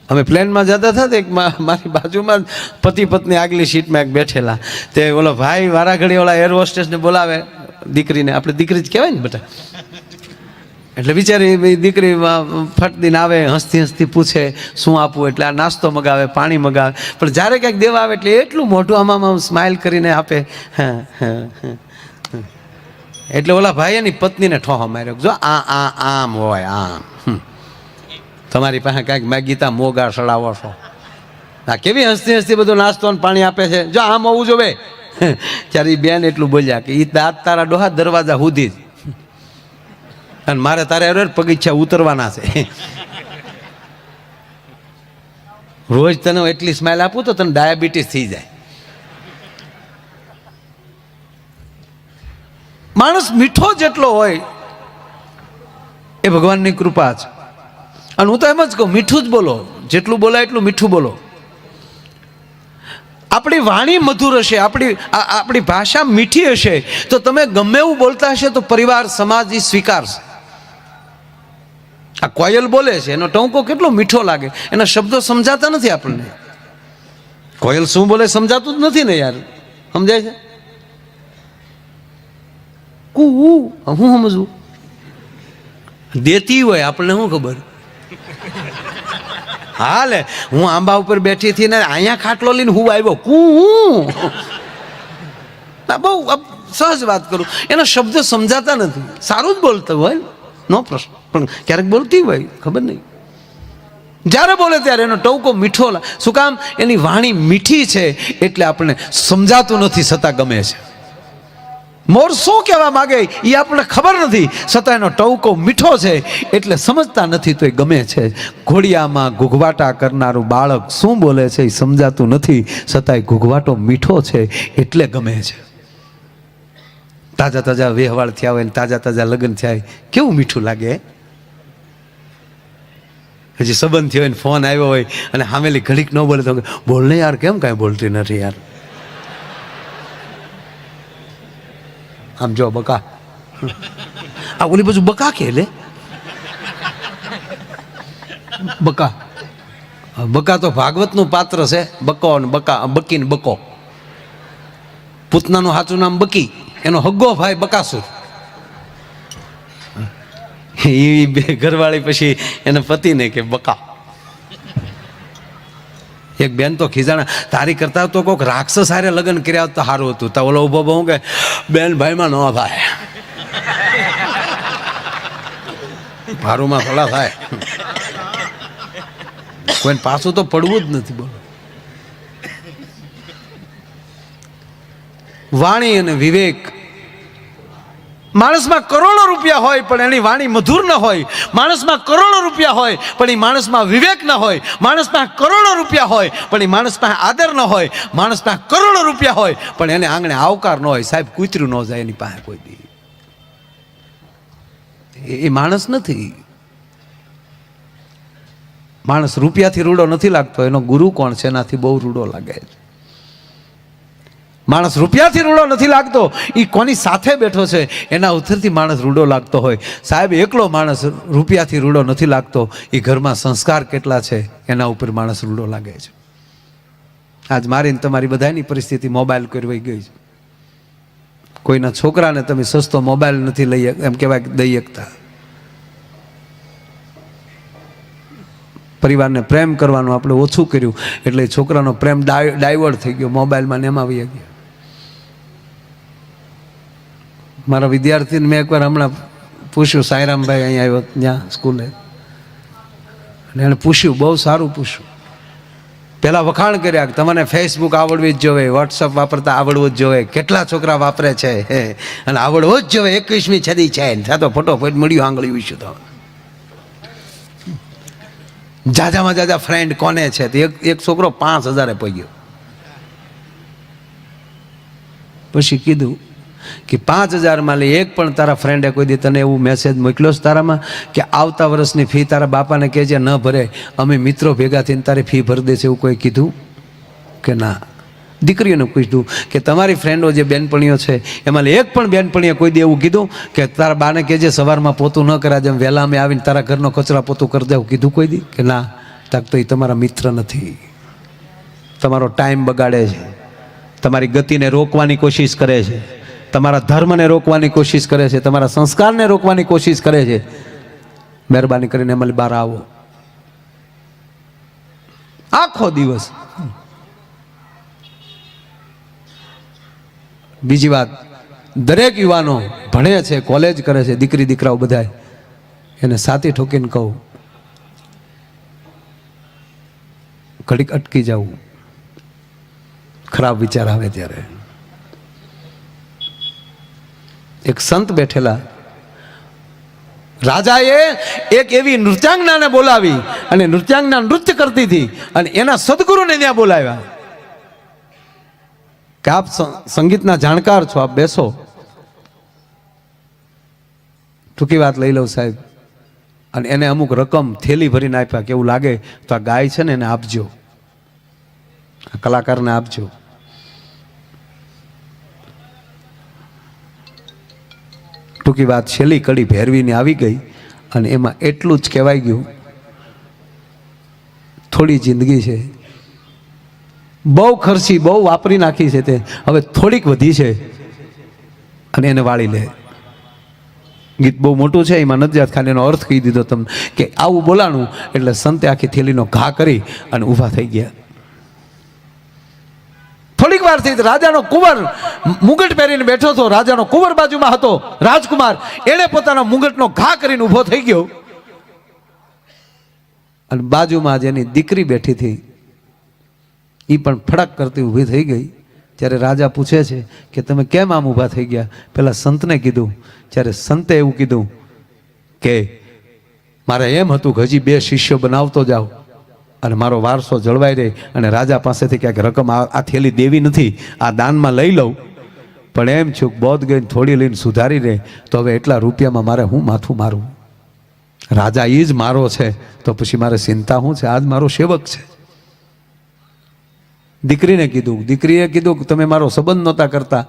અમે પ્લેનમાં જતા હતા તો એક મારી બાજુમાં પતિ પત્ની આગલી સીટમાં એક બેઠેલા, તે ઓલો ભાઈ વારા ઘડી ઓલા એર હોસ્ટેસને બોલાવે, દીકરીને, આપણે દીકરી જ કહેવાય ને બેટા, એટલે બિચારી દીકરી ફટદીને આવે, હસતી હસતી પૂછે શું આપવું, એટલે આ નાસ્તો મગાવે, પાણી મગાવે, પણ જ્યારે કંઈક દેવા આવે એટલે એટલું મોઢું આમ સ્માઇલ કરીને આપે. એટલે ઓલા ભાઈ એની પત્નીને ઠોહો માર્યો, જો આમ હોય આમ, તમારી પાસે કાંઈક મેગીતા મોગા સડાવો છો, આ કેવી હસતી હસતી બધું નાસ્તો અને પાણી આપે છે, જો આમ હોવું જોવે. ત્યારે એ બેન એટલું બોલ્યા કે એ દાંત તારા ડોહા દરવાજા સુધી જ, અને મારે તારે પગીચા ઉતરવાના છે. રોજ તને એટલી સ્માઇલ આપું તો તને ડાયાબિટીસ થઈ જાય. માણસ મીઠો જેટલો હોય એ ભગવાનની કૃપા છે. અને હું તો એમ જ કહું, મીઠું જ બોલો, જેટલું બોલાય એટલું મીઠું બોલો. આપણી વાણી મધુર હશે, આપણી ભાષા મીઠી હશે, તો તમે ગમે એવું બોલતા હશે તો પરિવાર સમાજ એ સ્વીકારશે. આ કોયલ બોલે છે, એનો ટહુકો કેટલો મીઠો લાગે, એના શબ્દો સમજાતા નથી આપણને. કોયલ શું બોલે સમજાતું જ નથી ને યાર, સમજાય છે? કુ હું સમજવું, દેતી હોય આપણને શું ખબર. હાલે હું આંબા ઉપર બેઠી હતી ને અહીંયા ખાટલો લઈને હું આવ્યો, બહુ સહજ વાત કરું, એના શબ્દો સમજાતા નથી. સારું જ બોલતો હોય, નો પ્રશ્ન, પણ ક્યારેક બોલતી હોય ખબર નહીં. જ્યારે બોલે ત્યારે એનો ટહુકો મીઠો, શું કામ? એની વાણી મીઠી છે એટલે આપણને સમજાતું નથી, છતાં ગમે છે. મોર શું કહેવા માગે એ આપણને ખબર નથી, છતાં એનો ટહુકો મીઠો છે એટલે સમજતા નથી તો એ ગમે છે. ઘોડિયામાં ઘૂઘવાટા કરનારું બાળક શું બોલે છે એ સમજાતું નથી, છતાંય ઘૂઘવાટો મીઠો છે એટલે ગમે છે. તાજા તાજા વ્યવહાર થયા હોય ને તાજા તાજા લગ્ન થયા હોય, કેવું મીઠું લાગે. હજી સંબંધ થયો હોય ને ફોન આવ્યો હોય અને સામેલી ઘડીક ન બોલે તો બોલ ને યાર, કેમ કાંઈ બોલતી નથી યાર. આમ જો બકા, આ ઓલી બાજુ બકા કે લે બકા. બકા તો ભાગવતનું પાત્ર છે. બકો ને બકા, બકી ને બકો. પૂતનાનું સાચું નામ બકી, એનો હગ્ગો ભાઈ બકાસુર. એ બે ઘરવાળી પછી એના પતિને કે બકા. એક બેન તો ખીજાણા, તારી કરતા તો કોઈક રાક્ષસ હારે લગ્ન કર્યા તો સારું હતું. તો ઓલો ઉભો બહુ કે બેન ભાઈમાં ન થાય, ભારુમાં થોડા થાય, કોઈ પાછું તો પડવું જ નથી. બોલો, વાણી અને વિવેક. માણસમાં કરોડો રૂપિયા હોય પણ એની વાણી મધુર ન હોય, માણસમાં કરોડો રૂપિયા હોય પણ એ માણસમાં વિવેક ન હોય, માણસમાં કરોડો રૂપિયા હોય પણ એ માણસમાં આદર ન હોય, માણસમાં કરોડો રૂપિયા હોય પણ એને આંગણે આવકાર ન હોય. સાહેબ, કૂતરું ન જાય એની પાસે કોઈ દી, એ માણસ નથી. માણસ રૂપિયાથી રૂડો નથી લાગતો, એનો ગુરુ કોણ છે એનાથી બહુ રૂડો લાગે છે. માણસ રૂપિયાથી રૂડો નથી લાગતો, એ કોની સાથે બેઠો છે એના ઉથરથી માણસ રૂડો લાગતો હોય. સાહેબ, એકલો માણસ રૂપિયાથી રૂડો નથી લાગતો, એ ઘરમાં સંસ્કાર કેટલા છે એના ઉપર માણસ રૂડો લાગે છે. આજ મારી તમારી બધાની પરિસ્થિતિ મોબાઈલ કરવાઈ ગઈ છે. કોઈના છોકરાને તમે સસ્તો મોબાઈલ નથી લઈ એમ કહેવાય દઈ શકતા. પરિવારને પ્રેમ કરવાનું આપણે ઓછું કર્યું એટલે છોકરાનો પ્રેમ ડાયવર્ટ થઈ ગયો, મોબાઈલમાં ને એમાં આવી ગયા. મારા વિદ્યાર્થીને મેં એકવાર હમણાં પૂછ્યું, સાંઈરામભાઈ અહીંયા આવ્યો ત્યાં સ્કૂલે, અને એણે પૂછ્યું, બહુ સારું પૂછ્યું. પહેલાં વખાણ કર્યા કે તમને ફેસબુક આવડવી જ જોઈએ, વોટ્સઅપ વાપરતા આવડવું જ જોઈએ. કેટલા છોકરા વાપરે છે અને આવડવું જ જોઈએ, 21મી સદી છે. થતો ફટોફટ મળ્યું આંગળી વિશું તો જાજામાં જાજા ફ્રેન્ડ કોને છે? એક છોકરો 5000 પગ્યો. પછી કીધું કે 5000 લે એક પણ તારા ફ્રેન્ડે કોઈ દી તને એવું મેસેજ મોકલ્યો છે તારામાં કે આવતા વર્ષની ફી તારા બાપાને કહેજે ન ભરે, અમે મિત્રો ભેગા થઈને તારી ફી ભરી દે છે, એવું કોઈ કીધું કે ના? દીકરીઓને પૂછ્યું કે તમારી ફ્રેન્ડો જે બેનપણીઓ છે એમાં એક પણ બેનપણીએ કોઈ દી એવું કીધું કે તારા બાને કહેજે સવારમાં પોતું ન કરા, જેમ વહેલા અમે આવીને તારા ઘરનો કચરા પોતું કરી દેવું, કીધું કોઈ દી કે ના? તક તો એ તમારા મિત્ર નથી, તમારો ટાઈમ બગાડે છે, તમારી ગતિને રોકવાની કોશિશ કરે છે, તમારા ધર્મને રોકવાની કોશિશ કરે છે, તમારા સંસ્કારને રોકવાની કોશિશ કરે છે. મહેરબાની કરીને અમલ બહાર આવો. આખો દિવસ. બીજી વાત, દરેક યુવાનો ભણે છે, કોલેજ કરે છે, દીકરી દીકરાઓ બધા, એને સાથી ઠોકીને કહું, ઘડીક અટકી જવું ખરાબ વિચાર આવે ત્યારે. એક સંત બેઠેલા, રાજાએ એક એવી નૃત્યાંગનાને બોલાવી અને નૃત્યાંગના નૃત્ય કરતી હતી અને એના સદગુરુને ત્યાં બોલાવ્યા કે આપ સંગીતના જાણકાર છો, આપ બેસો. ટૂંકી વાત લઈ લઉં સાહેબ. અને એને અમુક રકમ થેલી ભરીને આપ્યા કે એવું લાગે તો આ ગાય છે ને એને આપજો, આ કલાકારને આપજો. ટૂંકી વાત, છેલ્લી કડી ભેરવીને આવી ગઈ અને એમાં એટલું જ કહેવાય ગયું, થોડી જિંદગી છે, બહુ ખર્ચી, બહુ વાપરી નાખી છે, તે હવે થોડીક વધી છે અને એને વાળી લે. ગીત બહુ મોટું છે, એમાં નથી જાત, ખાલી એનો અર્થ કહી દીધો તમને કે આવું બોલાણું એટલે સંતે આખી થેલીનો ઘા કરી અને ઊભા થઈ ગયા. થોડીક વાર થઈ, રાજાનો કુંવર મુગટ પહેરીને બેઠો હતો, રાજાનો કુંવર બાજુમાં હતો, રાજકુમાર, એણે પોતાના મુગટનો ઘા કરીને ઊભો થઈ ગયો અને બાજુમાં જેની દીકરી બેઠી હતી એ પણ ફડક કરતી ઊભી થઈ ગઈ. ત્યારે રાજા પૂછે છે કે તમે કેમ આમ ઊભા થઈ ગયા? પેલા સંતને કીધું. ત્યારે સંતે એવું કીધું કે મારે એમ હતું કે હજી 2 શિષ્યો બનાવતો જાઓ અને મારો વારસો જળવાઈ રહે અને રાજા પાસેથી ક્યાંક રકમ આ થેલી દેવી નથી, આ દાનમાં લઈ લઉં, પણ એમ છું બોધ ગઈને થોડી લઈને સુધારી રહે તો હવે એટલા રૂપિયામાં મારે હું માથું મારું? રાજા એ જ મારો છે તો પછી મારે ચિંતા શું છે? આજ મારો સેવક છે. દીકરીને કીધું, દીકરીએ કીધું કે તમે મારો સંબંધ નહોતા કરતા,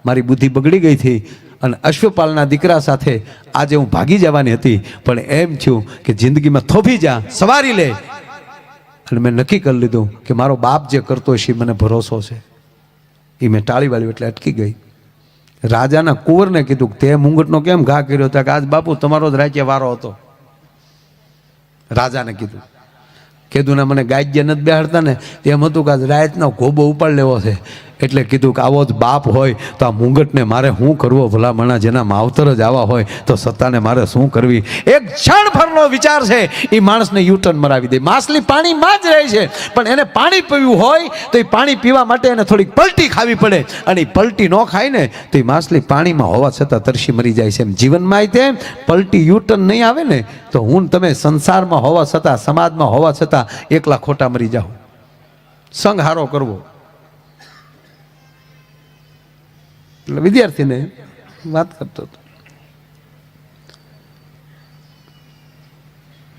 મારી બુદ્ધિ બગડી ગઈ હતી અને અશ્વપાલના દીકરા સાથે આજે હું ભાગી જવાની હતી, પણ એમ થયું કે જિંદગીમાં થોભી જા, સવારી લે. અને મેં નક્કી કરી લીધું કે મારો બાપ જે કરતો હશે મને ભરોસો છે. એ મેં ટાળી વાળ્યું એટલે અટકી ગઈ. રાજાના કુંવરને કીધું તે મુંગટનો કેમ ઘા કર્યો હતો? કે આજ બાપુ તમારો જ રાજ્ય વારો હતો. રાજાને કીધું ને મને ગાજ્ય નથી બેહાડતા ને, એમ હતું કે આજ રાતનો ગોબો ઉપાડ લેવો છે, એટલે કીધું કે આવો જ બાપ હોય તો આ મુંગટને મારે શું કરવો ભલામણા? જેના માવતર જ આવા હોય તો સત્તાને મારે શું કરવી? એક ક્ષણ ભરનો વિચાર છે એ માણસને યુટર્ન મરાવી દે. માછલી પાણીમાં જ રહે છે, પણ એને પાણી પીવું હોય તો એ પાણી પીવા માટે એને થોડીક પલટી ખાવી પડે, અને એ પલટી ન ખાય ને તો એ માછલી પાણીમાં હોવા છતાં તરસી મરી જાય છે. એમ જીવનમાં તે પલટી યુટર્ન નહીં આવે ને તો હું તમે સંસારમાં હોવા છતાં, સમાજમાં હોવા છતાં એકલા ખોટા મરી જાઓ. સંગ હારો કરવો. એટલે વિદ્યાર્થીને વાત કરતો હતો,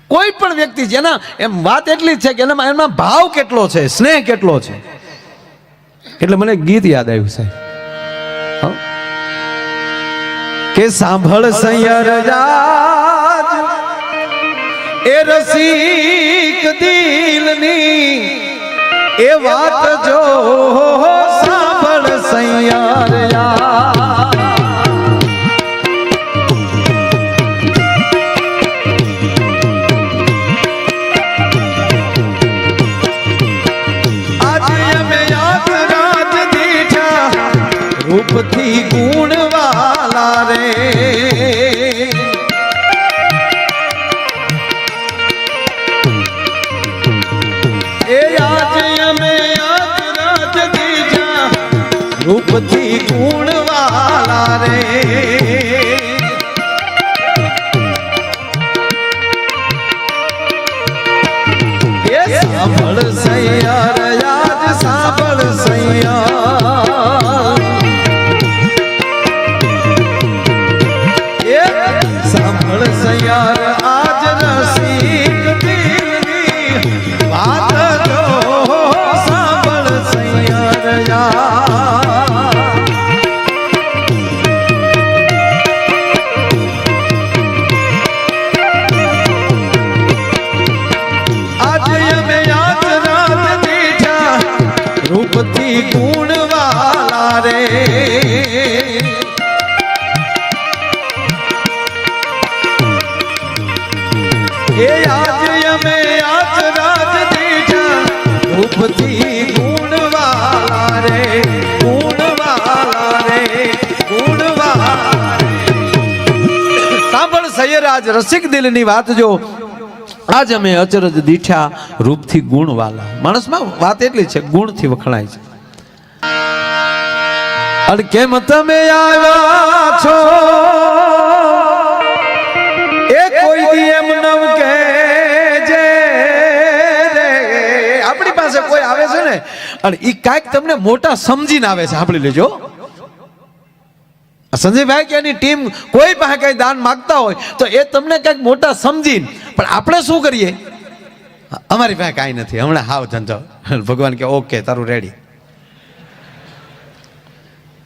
કોઈ પણ વ્યક્તિ જેના એમ વાત એટલી જ છે કે એમાં ભાવ કેટલો છે, સ્નેહ કેટલો છે. એટલે મને ગીત યાદ આવ્યું સાહેબ કે સાંભળ સૈયર રાજ એ રસિક દિલની એ વાત જો સાંભળ સૈયર રૂપથી ગુણવાલા રે એ આજે અમે રાજ દીજા રૂપથી ગુણવાલા રે એ સાંભળ સૈયાર યાદ સાંભળ સૈયાર સાંભળ સૈયાર આજ રસિક દિલની વાત જો સાંભળ સૈયાર આજ ગુણવાલા રે એ આજ અમે આજ રાજ દીઠા રૂપથી ગુણવાલા રે ગુણવાલા રે ગુણવાલા સાંભળ સૈયરાજ રસિક દિલની વાત જો આજ અમે અચરજ દીઠા રૂપથી ગુણવાલા માણસમાં વાત એટલી છે ગુણથી વખણાય છે અને કેમ તમે આવ્યા છો એ કોઈ દી એમ નમ કે જે આપણી પાસે કોઈ આવે છે ને અને ઈ કાંઈક તમને મોટા સમજીને આવે છે સાંભળી લેજો સંજયભાઈ કે એની ટીમ કોઈ પાસે કઈ દાન માંગતા હોય તો એ તમને કઈક મોટા સમજીને પણ આપણે શું કરીએ અમારી પાસે કાંઈ નથી હમણાં હાવ ધંધો ભગવાન કે ઓકે તારું રેડી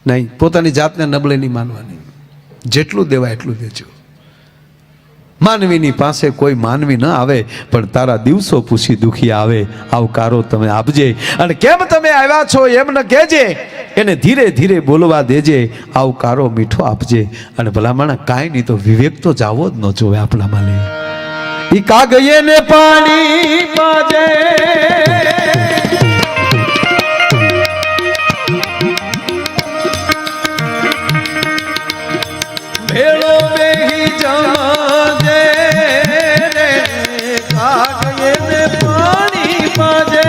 નહીં પોતાની જાતને નબળે નહીં માનવાની જેટલું દેવાય એટલું દેજો માનવીની પાસે કોઈ માનવી ન આવે પણ તારા દિવસો પૂછી દુખી આવે આવકારો તમે આપજે અને કેમ તમે આવ્યા છો એમ ન કહેજે એને ધીરે ધીરે બોલવા દેજે આવકારો મીઠો આપજે અને ભલામણ કાંઈ નહીં તો વિવેક તો જાવો જ ન જોવે આપણામાં લે ઈ કાગયે ને પાણી પાજે ભેળો બેહી જમાજે રે કાગયે ને પાણી પાજે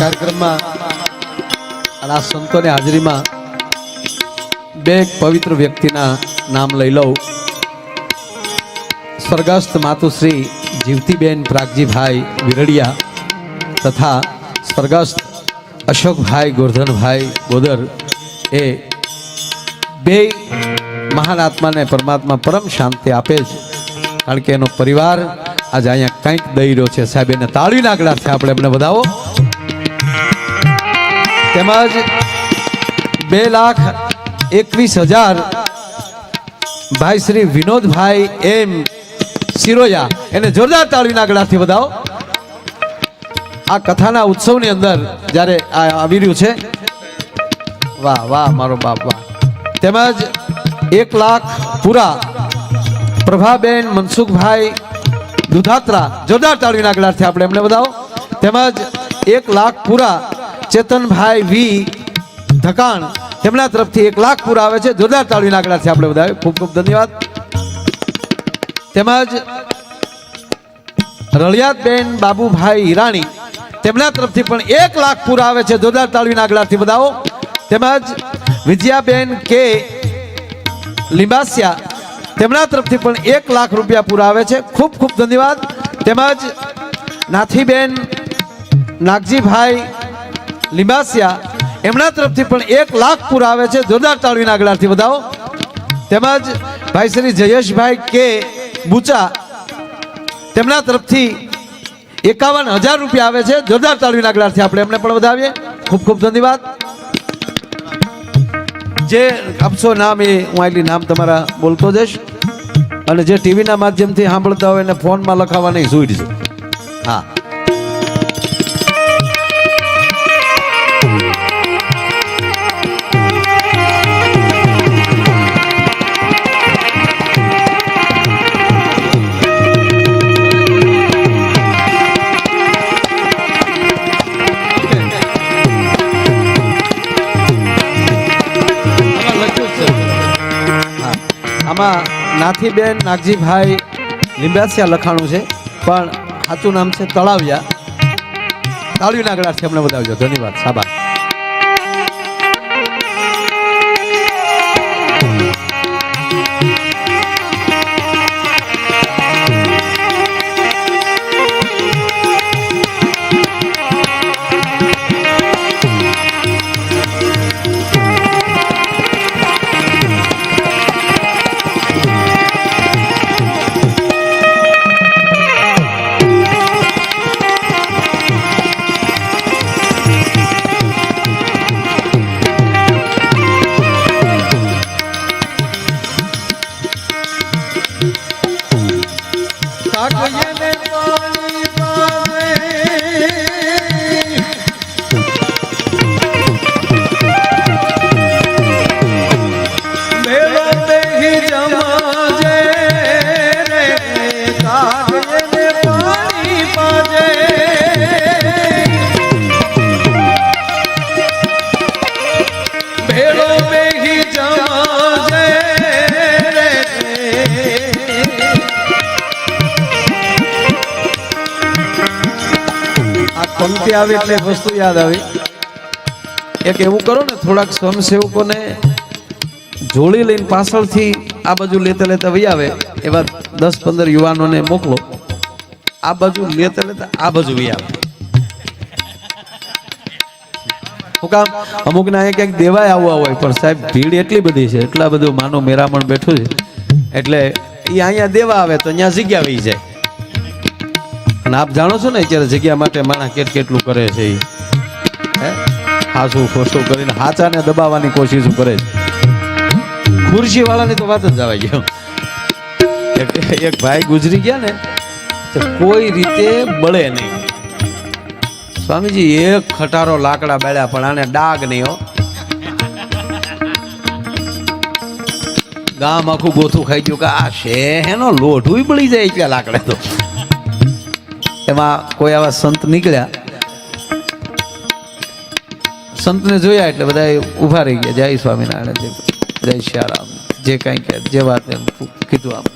કાર્યક્રમમાં અને આ સંતોની હાજરીમાં બે પવિત્ર વ્યક્તિના નામ લઈ લઉં સ્વર્ગસ્થ માતુશ્રી જીવતીબેન પ્રાગજીભાઈ વિરડિયા તથા સ્વર્ગસ્થ અશોકભાઈ ગોરધનભાઈ બોદર એ બે મહાન આત્માને પરમાત્મા પરમ શાંતિ આપે છે કારણ કે એનો પરિવાર આજે અહીંયા કંઈક દઈ રહ્યો છે સાહેબ એને તાળીના ગળાથી આપણે એમને વધાવો તેમજ 2,21,000 ભાઈ શ્રી વિનોદભાઈ એમ સિરોયા એને જોરદાર તાળીના ગળાથી વધાવો આ કથાના ઉત્સવની અંદર જ્યારે આ આવી રહ્યું છે વાહ વાહ મારો બાપ વાહ તેમજ 1 લાખ પૂરા પ્રભાબેન મનસુખભાઈ દુધાત્રા જોરદાર તાળીના ગળાથી આપણે એમને વધાવો તેમજ 1 લાખ પૂરા ચેતનભાઈ વી ધકાણ તેમના તરફથી 1 લાખ પૂરા આવે છે જોરદાર તાળીના ગળાથી આપણે વધાવીએ ખૂબ ખૂબ ધન્યવાદ તેમજ રળિયાતબેન બાબુભાઈ હિરાણી તેમના તરફથી પણ 1 લાખ પૂરા આવે છે જોરદાર તાળીના ગળાથી વધાવો તેમજ વિજયાબેન કે લીંબાસિયા તેમના તરફથી પણ 1 લાખ રૂપિયા પૂરા આવે છે ખૂબ ખૂબ ધન્યવાદ તેમજ નાથીબેન નાગજીભાઈ લીંબાસિયા એમના તરફથી પણ 1 લાખ પૂરા આવે છે જોરદાર તાળીના ગળાથી વધાવો તેમજ ભાઈ શ્રી જયેશભાઈ કે બુચા તેમના તરફથી 51,000 રૂપિયા આવે છે જોરદાર તાળીના ગળાથી આપણે એમને પણ વધાવીએ ખૂબ ખૂબ ધન્યવાદ જે આપશો નામ એ હું આટલી નામ તમારા બોલતો જઈશ અને જે ટીવીના માધ્યમથી સાંભળતા હોય એને ફોનમાં લખાવવાની છૂટ છે. હા, આમાં નાથીબેન નાગજીભાઈ લીંબાસિયા લખાણું છે, પણ સાચું નામ છે તળાવિયા. તાળીના ગળાથી અમને વધાવજો. ધન્યવાદ, સાબાસ. પંક્તિ આવી એટલે વસ્તુ યાદ આવી. એક એવું કરો ને, થોડાક સ્વયંસેવકોને જોડી લઈને પાછળથી આ બાજુ લેતા લેતા વહી આવે એવા 10-15 યુવાનોને મોકલો. આ બાજુ લેતા લેતા આ બાજુ વહી આવે. શું કામ? અમુકને અહીંયા ક્યાંક દેવાય આવવા હોય, પણ સાહેબ ભીડ એટલી બધી છે, એટલા બધું માનો મેરામણ બેઠું છે, એટલે એ અહીંયા દેવા આવે તો અહીંયા જગ્યા વહી જાય. અને આપ જાણો છો ને અત્યારે જગ્યા માટે માણસ કેટલું કરે છે. એ હાસું ખોસું કરીને હાચાને દબાવવાની કોશિશ કરે છે. ખુરશી વાળાની તો વાત જ જવા ગયો. એક ભાઈ ગુજરી ગયા ને, તો કોઈ રીતે બળે નહીં. સ્વામીજી એક ખટારો લાકડા બાળ્યા, પણ આને ડાગ નહીં હો. ગામ આખું ગોથું ખાઈ ગયું કે આ શેનો લોઢું બળી જાય એટલા લાકડા. તો એમાં કોઈ આવા સંત નીકળ્યા, સંતને જોયા એટલે બધા ઉભા રહી ગયા. જય સ્વામિનારાયણ, જય શ્યારામ, જે કઈ કે જે વાત એમ કીધું. આમ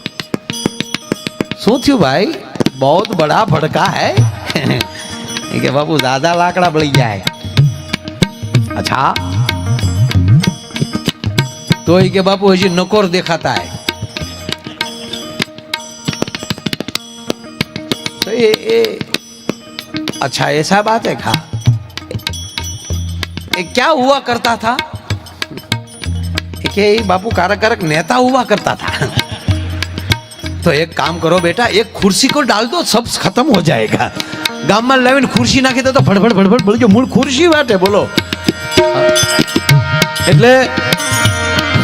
શું થયું ભાઈ? બહુ બડા ભડકા હૈ. કે બાપુ દાદા લાકડા બળી જાય. અચ્છા, તો કે બાપુ હજી નકોર દેખાતા હૈ. तो ये अच्छा ऐसा बात है. खा ये क्या हुआ करता था कि बापू कारक नेता हुआ करता था. तो एक काम करो बेटा, एक कुर्सी को डाल दो, सब खत्म हो जाएगा. गाम में लावीने खुर्शी नाखी दो तो फड़फड़ फड़फड़ बोल जो मूળ ખુરશી વાટે બોલો. એટલે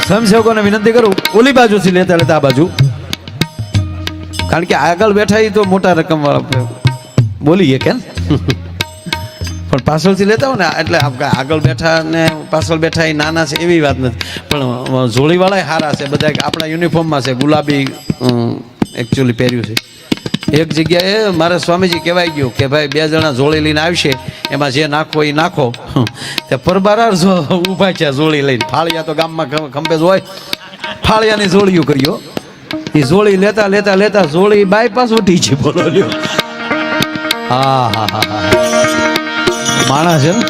સ્વયંસેવકોને વિનંતી કરું, ઓલી બાજુથી લેતા લેતા આ બાજુ, કારણ કે આગળ બેઠા તો મોટા રકમ વાળા બોલીએ કેમ, પણ પાછળથી લેતા હોય ને એટલે આગળ બેઠા ને પાછળ બેઠા એ નાના છે એવી વાત નથી. પણ જોડીવાળા સારા છે, બધા આપણા યુનિફોર્મમાં છે, ગુલાબી એકચ્યુઅલી પહેર્યું છે. એક જગ્યાએ મારે સ્વામીજી કહેવાય ગયું કે ભાઈ 2 જણા જોડી લઈને આવશે, એમાં જે નાખો એ નાખો. તે પરબારા ઊભા છે જોડી લઈને. ફાળિયા તો ગામમાં ખંભે જ હોય, ફાળિયાની જોડીઓ કર્યો. એ જોડી લેતા લેતા લેતા જોડી બાયપાસ ઉઠી છે. બોલો લ્યો. હા હા હા હા, માણસ છે ને.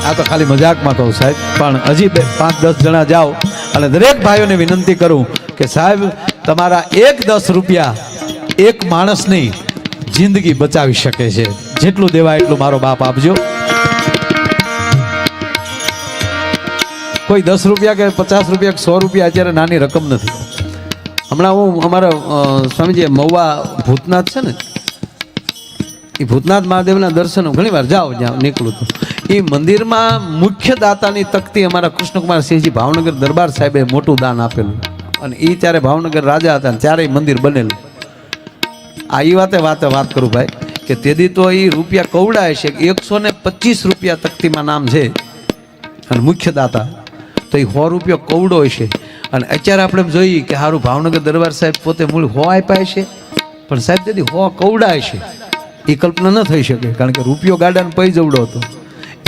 આ તો ખાલી મજાકમાં કહું સાહેબ, પણ હજી 5-10 જણા જાઓ અને દરેક ભાઈઓને વિનંતી કરું કે સાહેબ તમારા 1-10 રૂપિયા એક માણસની જિંદગી બચાવી શકે છે. જેટલું દેવાય એટલું મારો બાપ આપજો. કોઈ 10 રૂપિયા કે 50 રૂપિયા કે 100 રૂપિયા અત્યારે નાની રકમ નથી. હમણાં હું અમારા સ્વામીજી મહુવા ભૂતનાથ છે ને, એ ભૂતનાથ મહાદેવના દર્શન ઘણી વાર જાઓ, જ્યાં નીકળું તો એ મંદિરમાં મુખ્ય દાતાની તકતી અમારા કૃષ્ણકુમાર સિંહજી ભાવનગર દરબાર સાહેબે મોટું દાન આપેલું. અને એ ત્યારે ભાવનગર રાજા હતા ને ત્યારે મંદિર બનેલું. આ એ વાત કરું ભાઈ કે તેથી તો એ રૂપિયા કવડાય છે 125 રૂપિયા તકતીમાં નામ છે અને મુખ્ય દાતા તો એ 100 રૂપિયા કવડો છે. અને અત્યારે આપણે જોઈએ કે સારું ભાવનગર દરબાર સાહેબ પોતે મૂળ 100 આપ્યા છે પણ સાહેબ તેથી 100 કવડાય છે એ કલ્પના ન થઈ શકે કારણ કે રૂપિયો ગાડાને પૈ જવડો હતો.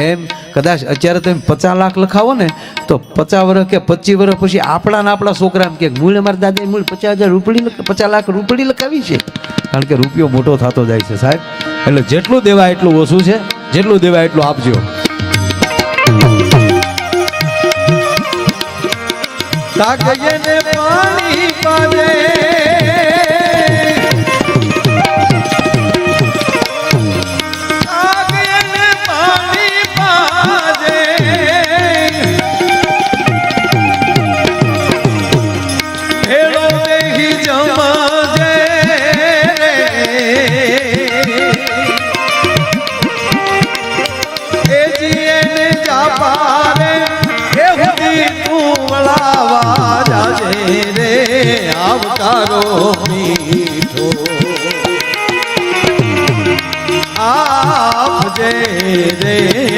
એમ કદાચ અત્યારે તમે 50 લાખ લખાવો ને તો 50 વર્ષ કે 25 વર્ષ પછી આપણા છોકરાને કે મૂળ અમારા દાદાએ મૂળ 50 લાખ રૂપડી લખાવી છે કારણ કે રૂપિયો મોટો થતો જાય છે સાહેબ. એટલે જેટલું દેવાય એટલું ઓછું છે, જેટલું દેવાય એટલું આપજો. કાગયને પાણી પાવે મીઠો આપજે રે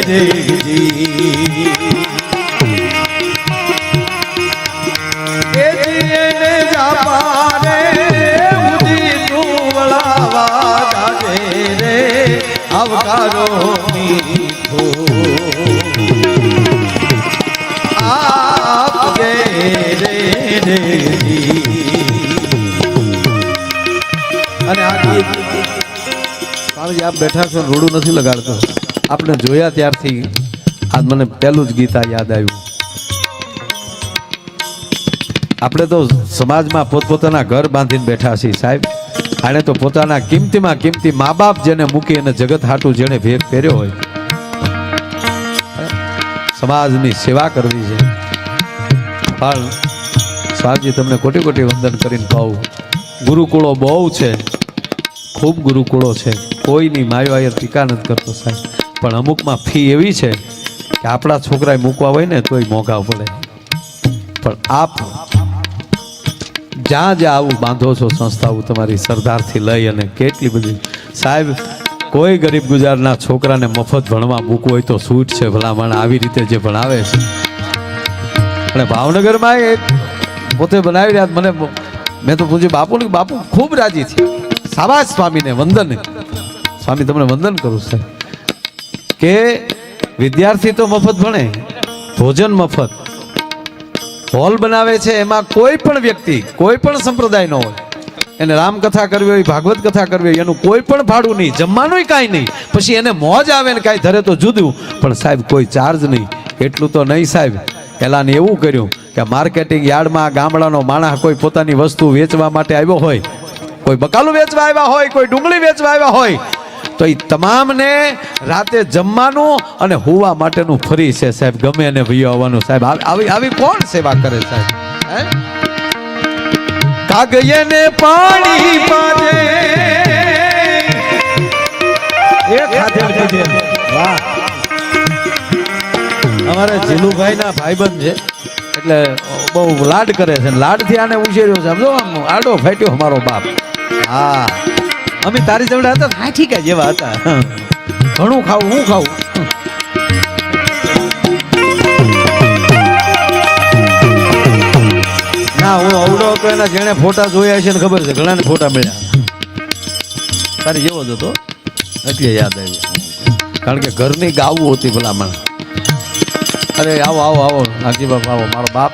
રેગજી એ જીને જાપારે ઉદી તું વળાવા જાજે રે આવકારો મીઠો આપજે રે રેગજી. અને આ ગીત સ્વામીજી આપ બેઠા છો રોડું નથી લગાડતો, આપણે જોયા ત્યારથી આજ મને પહેલું જ ગીત આ યાદ આવ્યું. આપણે તો સમાજમાં પોતપોતાના ઘર બાંધીને બેઠા છીએ સાહેબ. આને તો પોતાના કિંમતીમાં કિંમતી મા બાપ જેને મૂકી અને જગત હાટું જેને ભેગ પહેર્યો હોય સમાજની સેવા કરવી છે. પણ સ્વામીજી તમને કોટી કોટી વંદન કરીને કહું ગુરુકુળો બહુ છે, ખૂબ ગુરુકુળો છે, કોઈની માયો આયર ટીકા નથી કરતો સાહેબ. પણ અમુકમાં ફી એવી છે કે આપણા છોકરાએ મૂકવા હોય ને તોય મોંઘા પડે. પણ આપ જ્યાં જ્યાં આવું બાંધો છો સંસ્થાઓ તમારી સરદારથી લઈ અને કેટલી બધી સાહેબ કોઈ ગરીબ ગુજારના છોકરાને મફત ભણવા મૂકવું હોય તો છૂટ છે ભલામણ આવી રીતે જે ભણાવે છે. અને ભાવનગરમાં એક પોતે બનાવી રહ્યા મને મેં તો પૂછ્યું બાપુને, બાપુ ખૂબ રાજી થયા. સાબાશ સ્વામીને વંદન. સ્વામી તમને વંદન કરું છે કે વિદ્યાર્થી તો મફત ભણે, ભોજન મફત, હોલ બનાવે છે એમાં કોઈ પણ વ્યક્તિ કોઈ પણ સંપ્રદાયનો હોય એને રામકથા કરવી હોય, ભાગવત કથા કરવી હોય એનું કોઈ પણ ભાડું નહીં, જમવાનું કાંઈ નહીં. પછી એને મોજ આવે ને કાંઈ ધરે તો જુદું, પણ સાહેબ કોઈ ચાર્જ નહીં. એટલું તો નહીં સાહેબ, પહેલાં એવું કર્યું કે માર્કેટિંગ યાર્ડમાં ગામડાનો માણસ કોઈ પોતાની વસ્તુ વેચવા માટે આવ્યો હોય, કોઈ બકાલું વેચવા આવ્યા હોય, કોઈ ડુંગળી વેચવા આવ્યા હોય તો એ તમામને રાતે જમવાનું અને હોવા માટેનું ફરી છે સાહેબ. ગમે એને ભાઈઓ આવવાનું સાહેબ. આવી કોણ સેવા કરે સાહેબ? કાગયને પાણી પાજે વાહ. અમારે જીલુભાઈ ના ભાઈબંધ છે એટલે બહુ લાડ કરે છે, લાડથી આને ઉછેર્યો છે. સમજો આડો ફાટ્યો અમારો બાપ. હા અમે તારી જવડે હતા હા ઠીક જેવા હતા. ઘણું ખાવું હું ખાવું. ના હું અવડો હતો એના જેણે ફોટા જોયા છે ને ખબર છે ઘણાને ફોટા મળ્યા. તારી જેવો જ હતો એટલે યાદ આવ્યું કારણ કે ઘરની ગાવું હતી ભલામણ. અરે આવો આવો આવો નાગજી બાપ આવો મારો બાપ.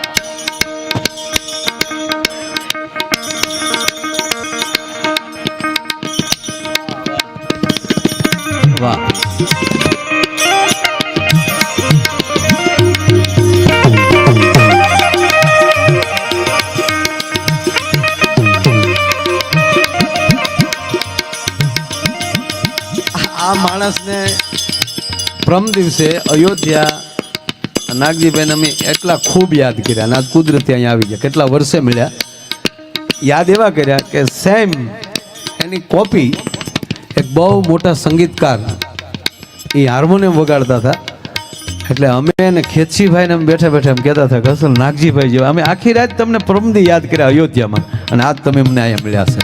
વાહ આ માણસને પ્રમ દિવસે અયોધ્યા નાગજીભાઈને અમે એટલા ખૂબ યાદ કર્યા અને આજ કુદરતી અહીંયા આવી ગયા. કેટલા વર્ષે મળ્યા, યાદ એવા કર્યા કે સેમ એની કોપી એક બહુ મોટા સંગીતકાર એ હાર્મોનિયમ વગાડતા હતા એટલે અમે એને ખેતસીભાઈ ને બેઠા બેઠા એમ કહેતા હતા કે અસલ નાગજીભાઈ જેવા અમે આખી રાત તમને પરમદી યાદ કર્યા અયોધ્યામાં અને આજ તમે અમને અહીંયા મળ્યા છે.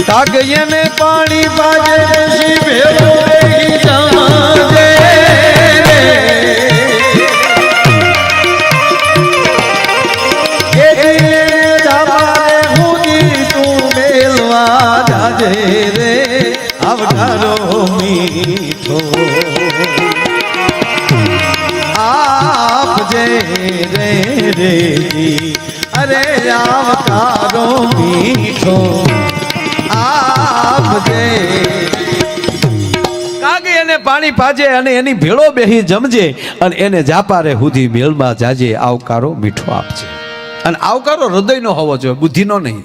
કાગયને પાણી બાજે પછી ભેરો બેહી જાજે રે જામારે હુદી તું મેલવા જાજે રે આવકારો મીઠો આપજે રે રેજી અરે આવકારો મીઠો કાગે એને પાણી પાજે અને એની ભેળો બેહી જમજે અને એને જાપારે હુધી મેલમાં જાજે આવકારો મીઠો આપજે. અને આવકારો હૃદયનો હોવો જોઈએ, બુદ્ધિનો નહીં.